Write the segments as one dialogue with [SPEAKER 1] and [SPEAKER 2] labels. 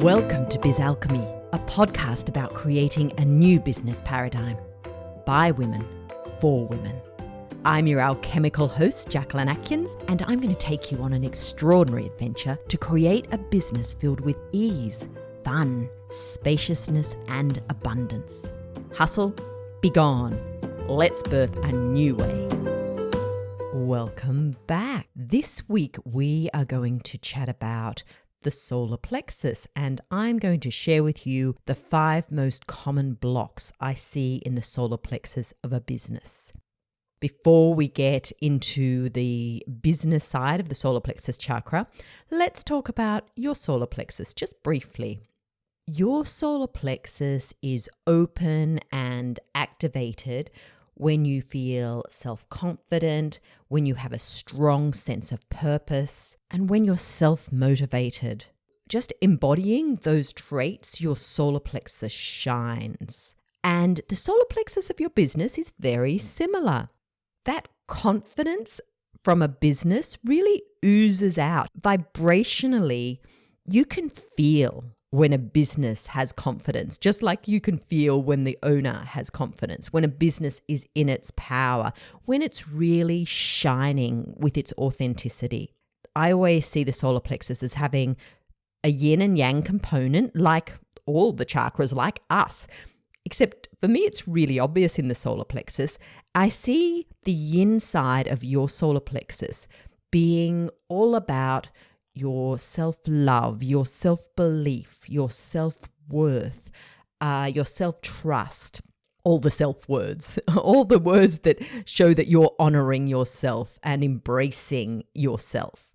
[SPEAKER 1] Welcome to Biz Alchemy, a podcast about creating a new business paradigm by women, for women. I'm your alchemical host, Jacquelyn, and I'm going to take you on an extraordinary adventure to create a business filled with ease, fun, spaciousness, and abundance. Hustle, be gone. Let's birth a new way. Welcome back. This week we are going to chat about the solar plexus, and I'm going to share with you the 5 most common blocks I see in the solar plexus of a business. Before we get into the business side of the solar plexus chakra, let's talk about your solar plexus just briefly. Your solar plexus is open and activated when you feel self-confident, when you have a strong sense of purpose, and when you're self-motivated. Just embodying those traits, your solar plexus shines. And the solar plexus of your business is very similar. That confidence from a business really oozes out. Vibrationally, you can feel when a business has confidence, just like you can feel when the owner has confidence, when a business is in its power, when it's really shining with its authenticity. I always see the solar plexus as having a yin and yang component, like all the chakras, like us. Except for me, it's really obvious in the solar plexus. I see the yin side of your solar plexus being all about your self-love, your self-belief, your self-worth, your self-trust, all the self-words, all the words that show that you're honoring yourself and embracing yourself.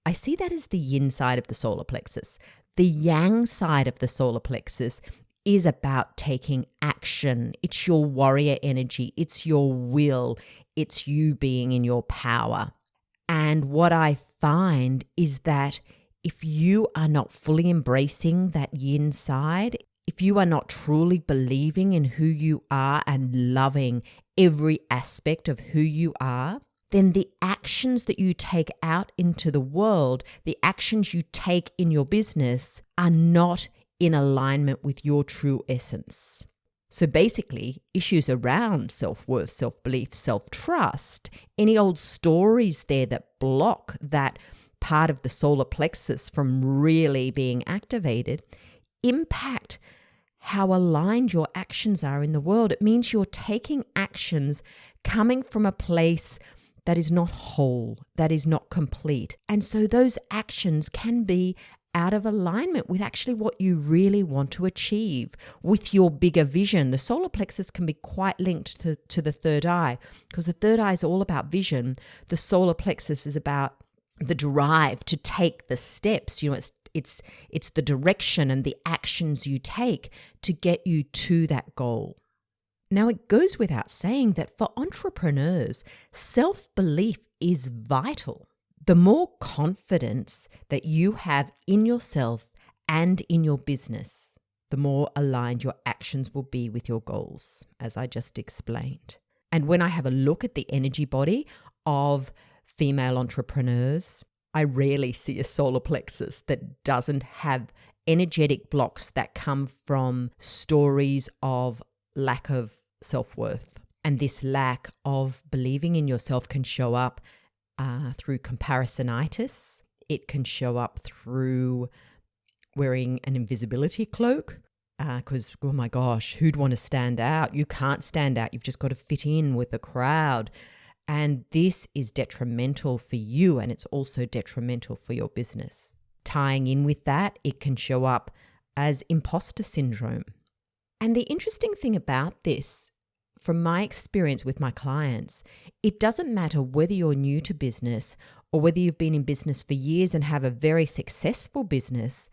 [SPEAKER 1] I see that as the yin side of the solar plexus. The yang side of the solar plexus is about taking action. It's your warrior energy. It's your will. It's you being in your power. And what I find is that if you are not fully embracing that yin side, if you are not truly believing in who you are and loving every aspect of who you are, then the actions that you take out into the world, the actions you take in your business are not in alignment with your true essence. So basically, issues around self-worth, self-belief, self-trust, any old stories there that block that part of the solar plexus from really being activated, impact how aligned your actions are in the world. It means you're taking actions coming from a place that is not whole, that is not complete. And so those actions can be out of alignment with actually what you really want to achieve, with your bigger vision. The solar plexus can be quite linked to the third eye, because the third eye is all about vision. The solar plexus is about the drive to take the steps. You know, it's the direction and the actions you take to get you to that goal. Now, it goes without saying that for entrepreneurs, self-belief is vital. The more confidence that you have in yourself and in your business, the more aligned your actions will be with your goals, as I just explained. And when I have a look at the energy body of female entrepreneurs, I rarely see a solar plexus that doesn't have energetic blocks that come from stories of lack of self-worth. And this lack of believing in yourself can show up through comparisonitis. It can show up through wearing an invisibility cloak because, oh my gosh, who'd want to stand out? You can't stand out. You've just got to fit in with the crowd. And this is detrimental for you, and it's also detrimental for your business. Tying in with that, it can show up as imposter syndrome. And the interesting thing about this, from my experience with my clients, it doesn't matter whether you're new to business or whether you've been in business for years and have a very successful business,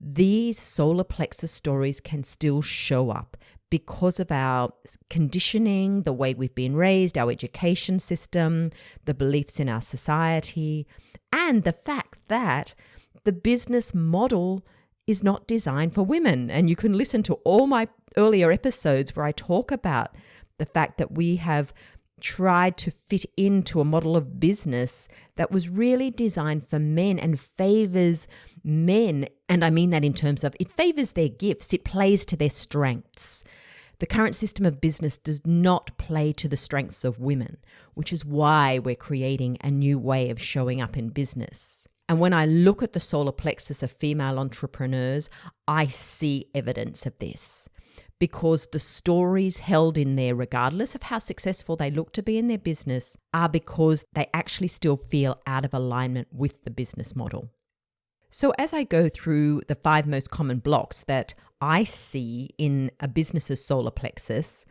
[SPEAKER 1] these solar plexus stories can still show up because of our conditioning, the way we've been raised, our education system, the beliefs in our society, and the fact that the business model is not designed for women. And you can listen to all my earlier episodes where I talk about the fact that we have tried to fit into a model of business that was really designed for men and favors men. And I mean that in terms of it favors their gifts, it plays to their strengths. The current system of business does not play to the strengths of women, which is why we're creating a new way of showing up in business. And when I look at the solar plexus of female entrepreneurs, I see evidence of this. Because the stories held in there, regardless of how successful they look to be in their business, are because they actually still feel out of alignment with the business model. So as I go through the 5 most common blocks that I see in a business's solar plexus,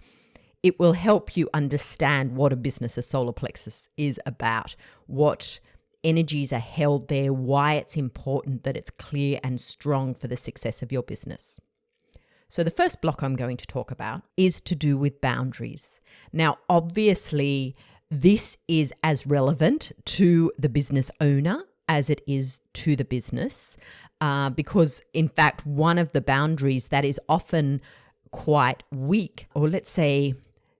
[SPEAKER 1] it will help you understand what a business's solar plexus is about, what energies are held there, why it's important that it's clear and strong for the success of your business. So the first block I'm going to talk about is to do with boundaries. Now, obviously, this is as relevant to the business owner as it is to the business, because in fact, one of the boundaries that is often quite weak, or let's say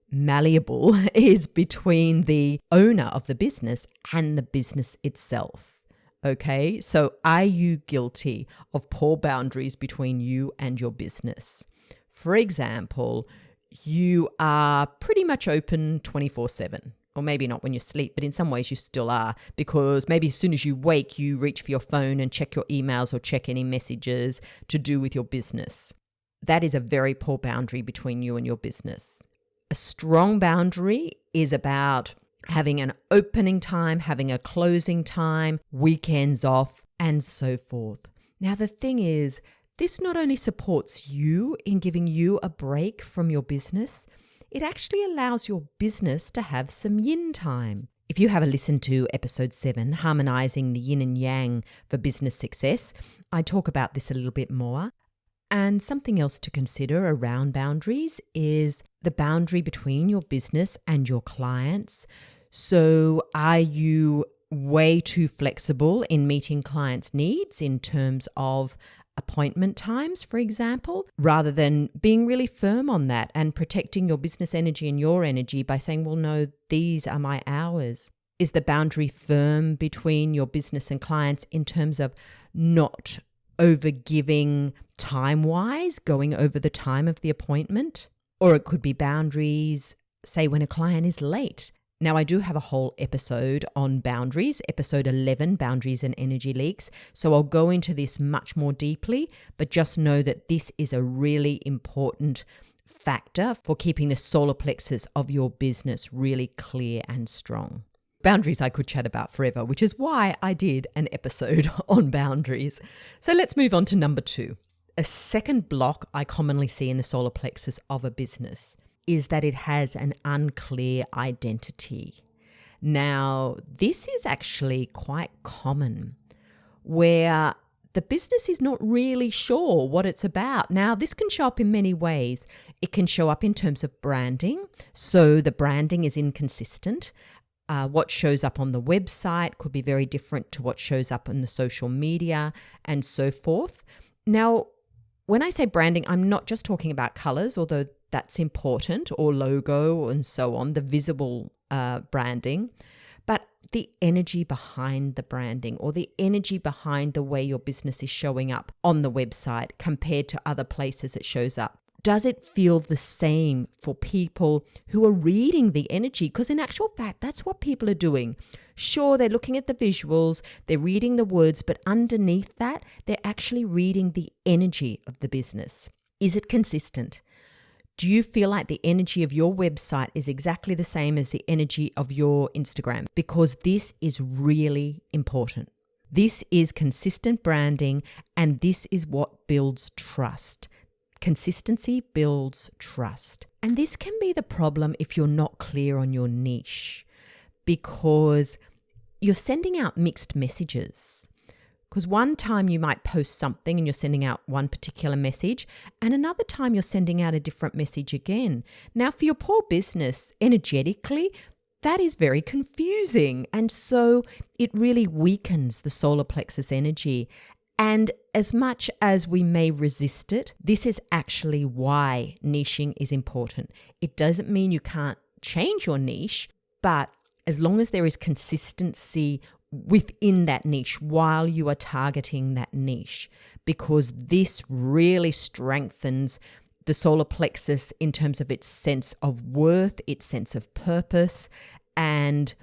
[SPEAKER 1] malleable, is between the owner of the business and the business itself. Okay, so are you guilty of poor boundaries between you and your business? For example, you are pretty much open 24/7, or maybe not when you sleep, but in some ways you still are, because maybe as soon as you wake, you reach for your phone and check your emails or check any messages to do with your business. That is a very poor boundary between you and your business. A strong boundary is about having an opening time, having a closing time, weekends off, and so forth. Now, the thing is, this not only supports you in giving you a break from your business, it actually allows your business to have some yin time. If you haven't listened to episode 7, Harmonizing the Yin and Yang for Business Success, I talk about this a little bit more. And something else to consider around boundaries is the boundary between your business and your clients. So are you way too flexible in meeting clients' needs in terms of appointment times, for example, rather than being really firm on that and protecting your business energy and your energy by saying, well, no, these are my hours? Is the boundary firm between your business and clients in terms of not overgiving time-wise, going over the time of the appointment? Or it could be boundaries, say, when a client is late. Now, I do have a whole episode on boundaries, episode 11, Boundaries and Energy Leaks. So I'll go into this much more deeply, but just know that this is a really important factor for keeping the solar plexus of your business really clear and strong. Boundaries I could chat about forever, which is why I did an episode on boundaries. So let's move on to number 2. A second block I commonly see in the solar plexus of a business is that it has an unclear identity. Now, this is actually quite common, where the business is not really sure what it's about. Now, this can show up in many ways. It can show up in terms of branding. So the branding is inconsistent. What shows up on the website could be very different to what shows up in the social media and so forth. Now, when I say branding, I'm not just talking about colors, although that's important, or logo and so on, the visible branding, but the energy behind the branding, or the energy behind the way your business is showing up on the website compared to other places it shows up. Does it feel the same for people who are reading the energy? Because in actual fact, that's what people are doing. Sure, they're looking at the visuals, they're reading the words, but underneath that, they're actually reading the energy of the business. Is it consistent? Do you feel like the energy of your website is exactly the same as the energy of your Instagram? Because this is really important. This is consistent branding, and this is what builds trust. Consistency builds trust. And this can be the problem if you're not clear on your niche, because you're sending out mixed messages. Because one time you might post something and you're sending out one particular message, and another time you're sending out a different message again. Now, for your poor business, energetically, that is very confusing. And so it really weakens the solar plexus energy. And as much as we may resist it, this is actually why niching is important. It doesn't mean you can't change your niche, But as long as there is consistency within that niche while you are targeting that niche, because this really strengthens the solar plexus in terms of its sense of worth, its sense of purpose, and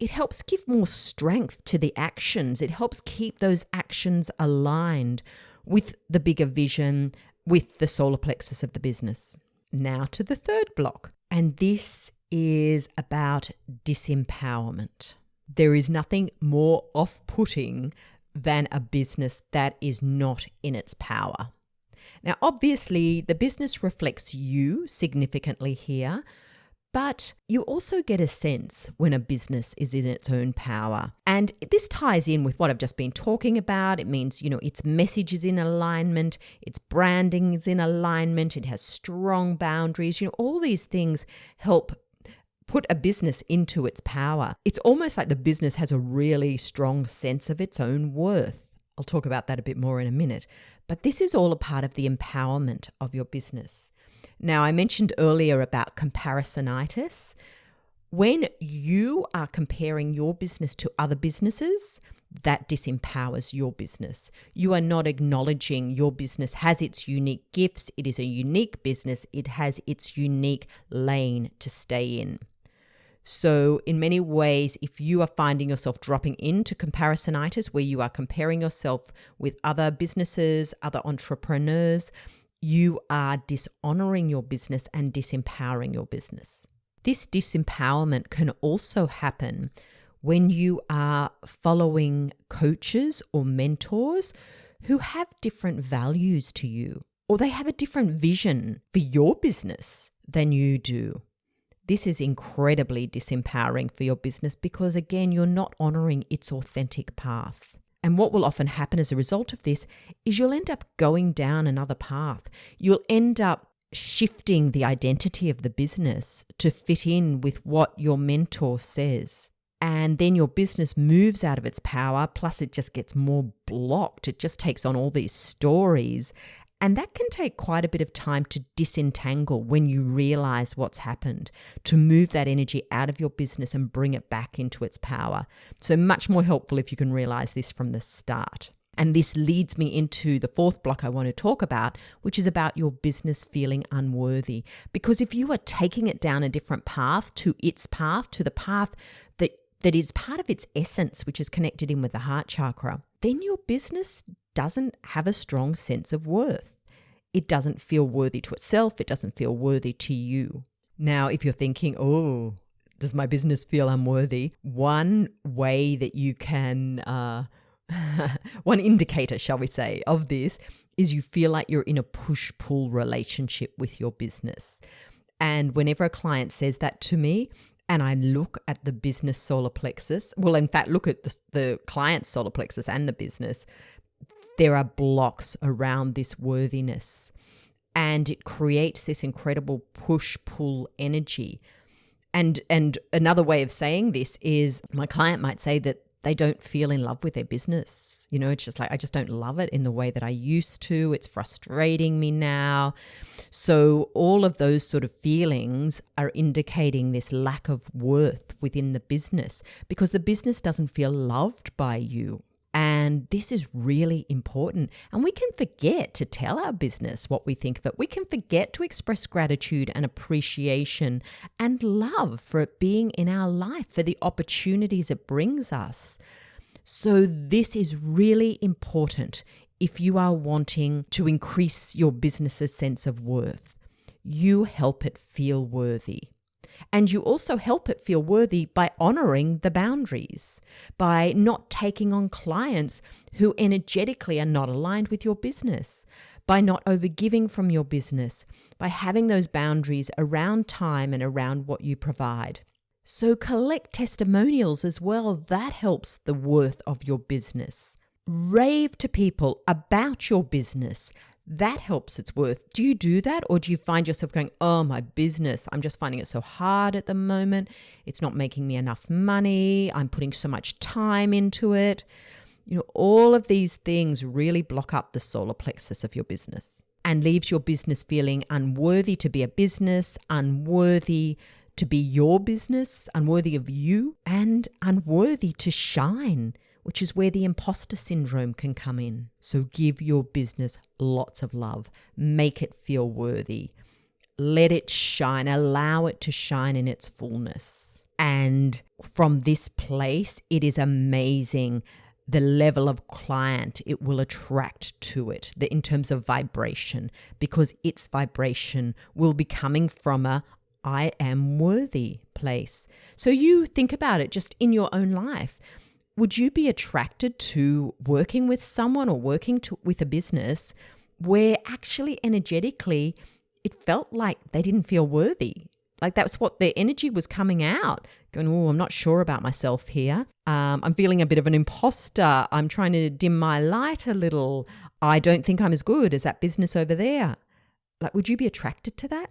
[SPEAKER 1] it helps give more strength to the actions. It helps keep those actions aligned with the bigger vision, with the solar plexus of the business. Now to the third block, and this is about disempowerment. There is nothing more off-putting than a business that is not in its power. Now, obviously, the business reflects you significantly here, but you also get a sense when a business is in its own power. And this ties in with what I've just been talking about. It means, its message is in alignment, its branding is in alignment, it has strong boundaries. All these things help put a business into its power. It's almost like the business has a really strong sense of its own worth. I'll talk about that a bit more in a minute. But this is all a part of the empowerment of your business. Now, I mentioned earlier about comparisonitis. When you are comparing your business to other businesses, that disempowers your business. You are not acknowledging your business has its unique gifts. It is a unique business. It has its unique lane to stay in. So in many ways, if you are finding yourself dropping into comparisonitis, where you are comparing yourself with other businesses, other entrepreneurs, you are dishonoring your business and disempowering your business. This disempowerment can also happen when you are following coaches or mentors who have different values to you, or they have a different vision for your business than you do. This is incredibly disempowering for your business because, again, you're not honoring its authentic path. And what will often happen as a result of this is you'll end up going down another path. You'll end up shifting the identity of the business to fit in with what your mentor says. And then your business moves out of its power, plus it just gets more blocked. It just takes on all these stories. And that can take quite a bit of time to disentangle when you realize what's happened, to move that energy out of your business and bring it back into its power. So much more helpful if you can realize this from the start. And this leads me into the fourth block I want to talk about, which is about your business feeling unworthy. Because if you are taking it down a different path, to its path, to the path that is part of its essence, which is connected in with the heart chakra, then your business doesn't have a strong sense of worth. It doesn't feel worthy to itself. It doesn't feel worthy to you. Now, if you're thinking, oh, does my business feel unworthy? One way that you can, one indicator, shall we say, of this is you feel like you're in a push-pull relationship with your business. And whenever a client says that to me, and I look at the business solar plexus, well, in fact, look at the client's solar plexus and the business, there are blocks around this worthiness, and it creates this incredible push-pull energy. And another way of saying this is my client might say that they don't feel in love with their business. It's just like, I just don't love it in the way that I used to. It's frustrating me now. So all of those sort of feelings are indicating this lack of worth within the business because the business doesn't feel loved by you. And this is really important. And we can forget to tell our business what we think of it. We can forget to express gratitude and appreciation and love for it being in our life, for the opportunities it brings us. So this is really important if you are wanting to increase your business's sense of worth. You help it feel worthy. And you also help it feel worthy by honoring the boundaries, by not taking on clients who energetically are not aligned with your business, by not overgiving from your business, by having those boundaries around time and around what you provide. So collect testimonials as well. That helps the worth of your business. Rave to people about your business. That helps its worth. Do you do that? Or do you find yourself going, oh, my business, I'm just finding it so hard at the moment. It's not making me enough money. I'm putting so much time into it. All of these things really block up the solar plexus of your business and leaves your business feeling unworthy to be a business, unworthy to be your business, unworthy of you, and unworthy to shine, which is where the imposter syndrome can come in. So give your business lots of love. Make it feel worthy. Let it shine. Allow it to shine in its fullness. And from this place, it is amazing the level of client it will attract to it in terms of vibration, because its vibration will be coming from a I am worthy place. So you think about it just in your own life. Would you be attracted to working with someone or working with a business where actually energetically it felt like they didn't feel worthy? Like that's what their energy was coming out, going, oh, I'm not sure about myself here. I'm feeling a bit of an imposter. I'm trying to dim my light a little. I don't think I'm as good as that business over there. Like, would you be attracted to that?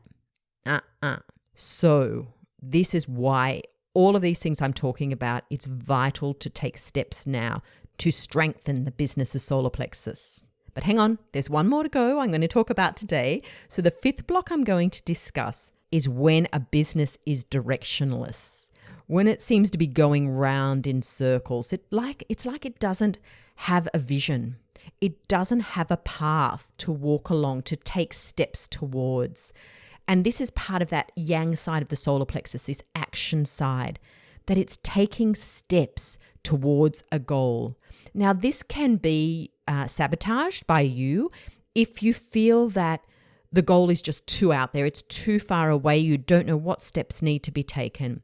[SPEAKER 1] So this is why all of these things I'm talking about, it's vital to take steps now to strengthen the business of Solar Plexus. But hang on, there's one more to go I'm going to talk about today. So the fifth block I'm going to discuss is when a business is directionless, when it seems to be going round in circles. It's like it doesn't have a vision. It doesn't have a path to walk along, to take steps towards. And this is part of that yang side of the solar plexus, this action side, that it's taking steps towards a goal. Now, this can be sabotaged by you if you feel that the goal is just too out there, it's too far away, you don't know what steps need to be taken.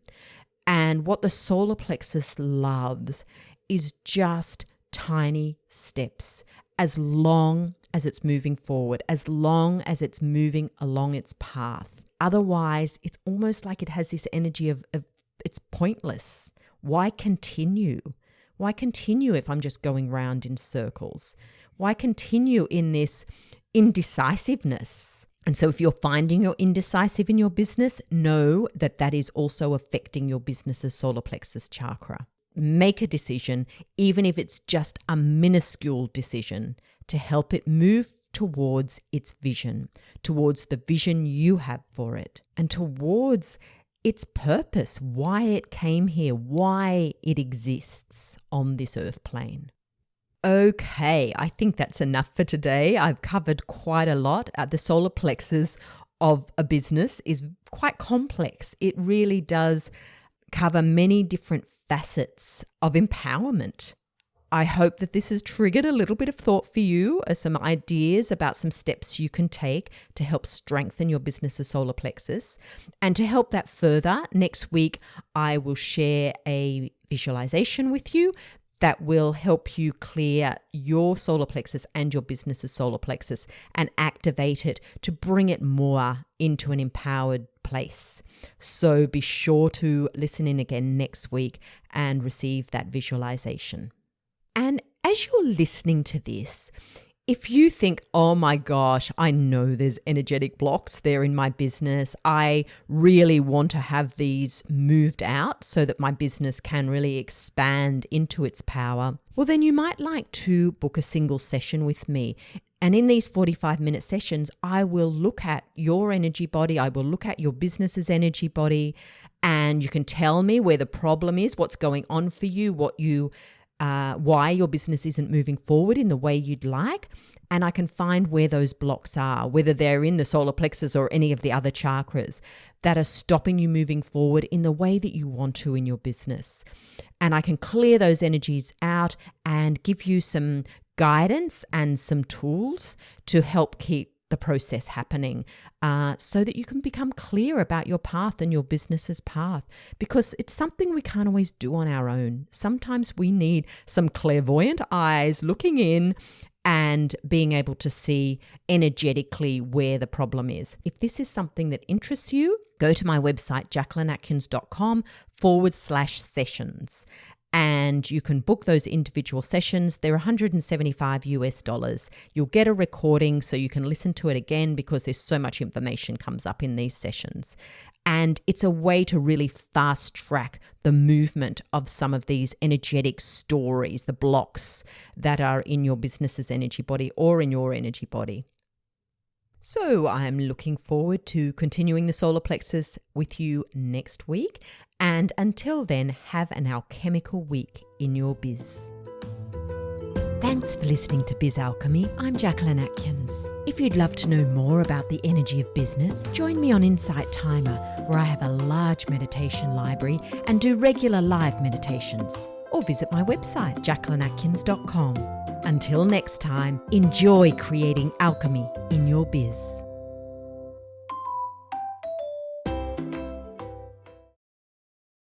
[SPEAKER 1] And what the solar plexus loves is just tiny steps, as long as it's moving forward, as long as it's moving along its path. Otherwise, it's almost like it has this energy of it's pointless. Why continue? Why continue if I'm just going round in circles? Why continue in this indecisiveness? And so if you're finding you're indecisive in your business, know that that is also affecting your business's solar plexus chakra. Make a decision, even if it's just a minuscule decision, to help it move towards its vision, towards the vision you have for it, and towards its purpose, why it came here, why it exists on this earth plane. Okay, I think that's enough for today. I've covered quite a lot. The solar plexus of a business is quite complex. It really does cover many different facets of empowerment. I hope that this has triggered a little bit of thought for you, some ideas about some steps you can take to help strengthen your business's solar plexus. And to help that further, next week I will share a visualization with you that will help you clear your solar plexus and your business's solar plexus and activate it to bring it more into an empowered place. So be sure to listen in again next week and receive that visualization. And as you're listening to this, if you think, oh my gosh, I know there's energetic blocks there in my business. I really want to have these moved out so that my business can really expand into its power. Well, then you might like to book a single session with me. And in these 45-minute sessions, I will look at your energy body. I will look at your business's energy body, and you can tell me where the problem is, what's going on for you, why your business isn't moving forward in the way you'd like. And I can find where those blocks are, whether they're in the solar plexus or any of the other chakras that are stopping you moving forward in the way that you want to in your business. And I can clear those energies out and give you some guidance and some tools to help keep the process happening, so that you can become clear about your path and your business's path, because it's something we can't always do on our own. Sometimes we need some clairvoyant eyes looking in and being able to see energetically where the problem is. If this is something that interests you, go to my website, jacquelynatkins.com/sessions. And you can book those individual sessions. They're $175. You'll get a recording so you can listen to it again, because there's so much information comes up in these sessions. And it's a way to really fast track the movement of some of these energetic stories, the blocks that are in your business's energy body or in your energy body. So I'm looking forward to continuing the solar plexus with you next week. And until then, have an alchemical week in your biz. Thanks for listening to Biz Alchemy. I'm Jacquelyn Atkins. If you'd love to know more about the energy of business, join me on Insight Timer, where I have a large meditation library and do regular live meditations. Or visit my website, jacquelynatkins.com. Until next time, enjoy creating alchemy in your biz.